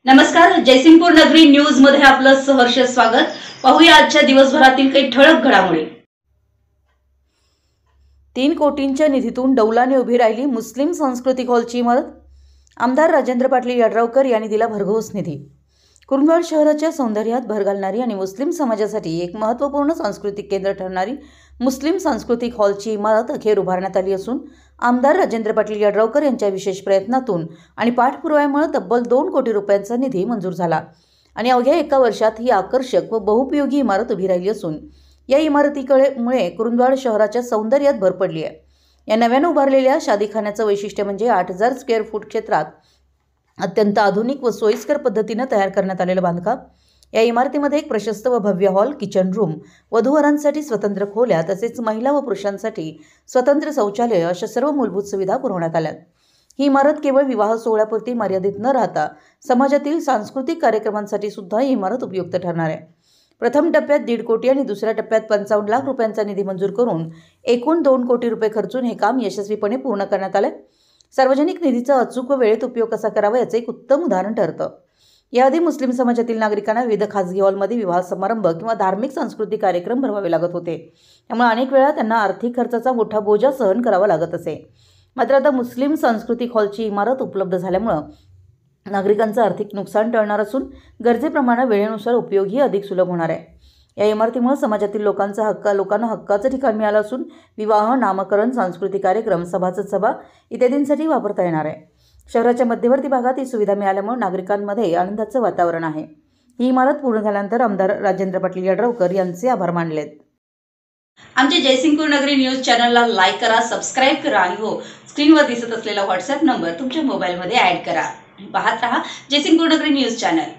नमस्कार, जयसिंगपूर नगरी न्यूज मध्ये आपलं सहर्ष स्वागत। पाहूया आजच्या दिवसभरातील काही ठळक घडामोडी। 3 कोटींच्या निधीतून डौलाने उभी राहिली मुस्लिम सांस्कृतिक हॉलची इमारत। आमदार राजेंद्र पाटील यड्रावकर यांनी दिला भरघोस निधी। कुरुंदवाड शहराच्या सौंदर्यात भर घालणारी आणि मुस्लिम समाजासाठी एक महत्त्वपूर्ण सांस्कृतिक केंद्र ठरणारी मुस्लिम सांस्कृतिक हॉलची इमारत अखेर उभारण्यात आली असून आमदार राजेंद्र पाटील यड्रावकर यांच्या विशेष प्रयत्नातून आणि पाठपुराव्यामुळे तब्बल 2 कोटी रुपयांचा निधी मंजूर झाला आणि अवघ्या 1 वर्षात ही आकर्षक व बहुपयोगी इमारत उभी राहिली असून या इमारतीमुळे कुरुंदवाड शहराच्या सौंदर्यात भर पडली आहे। या नव्याने उभारलेल्या शादीखान्याचं वैशिष्ट्य म्हणजे 8000 स्क्वेअर फूट क्षेत्रात अत्यंत आधुनिक व सोयीस्कर पद्धतीने तयार करण्यात आलेलं बांधकाम। या इमारतीमध्ये एक प्रशस्त व भव्य हॉल, किचन रूम, वधूवरांसाठी स्वतंत्र खोल्या तसेच महिला व पुरुषांसाठी स्वतंत्र शौचालय अशा सर्व मूलभूत सुविधा पुरवण्यात आल्या। ही इमारत केवळ विवाह सोहळ्यापुरती मर्यादित न राहता समाजातील सांस्कृतिक कार्यक्रमांसाठी सुद्धा ही इमारत उपयुक्त ठरणार आहे। प्रथम टप्प्यात 1.5 कोटी आणि दुसऱ्या टप्प्यात 55 लाख रुपयांचा निधी मंजूर करून एकूण 2 कोटी रुपये खर्चून हे काम यशस्वीपणे पूर्ण करण्यात आले। सार्वजनिक निधीचा अचूक व वेळेत उपयोग कसा करावा याचे एक उत्तम उदाहरण ठरतं। याआधी मुस्लिम समाजातील नागरिकांना विविध खासगी हॉलमध्ये विवाह समारंभ किंवा धार्मिक सांस्कृतिक कार्यक्रम भरवावे लागत होते, त्यामुळे अनेक वेळा त्यांना आर्थिक खर्चाचा मोठा बोजा सहन करावा लागत असे। मात्र आता मुस्लिम सांस्कृतिक हॉलची इमारत उपलब्ध झाल्यामुळे नागरिकांचं आर्थिक नुकसान टळणार असून गरजेप्रमाणे वेळेनुसार उपयोगही अधिक सुलभ होणार आहे। या इमारतीमुळे समाजातील लोकांना हक्काचं ठिकाण मिळालं असून विवाह, नामकरण, सांस्कृतिक कार्यक्रम, सभा इत्यादींसाठी वापरता येणार आहे। शहराच्या मध्यवर्ती भागात ही सुविधा मिळाल्यामुळे नागरिकांमध्ये आनंदाचं वातावरण आहे। ही इमारत पूर्ण झाल्यानंतर आमदार राजेंद्र पाटील यड्रावकर यांचे आभार मानलेत। आमच्या जयसिंगपूर नगरी न्यूज चॅनलला लाईक करा, सबस्क्राइब करा आणि हो, स्क्रीनवर दिसत असलेला व्हॉट्सअप नंबर तुमच्या मोबाईलमध्ये ॲड करा। पाहत रहा जयसिंगपूर नगरी न्यूज चॅनल।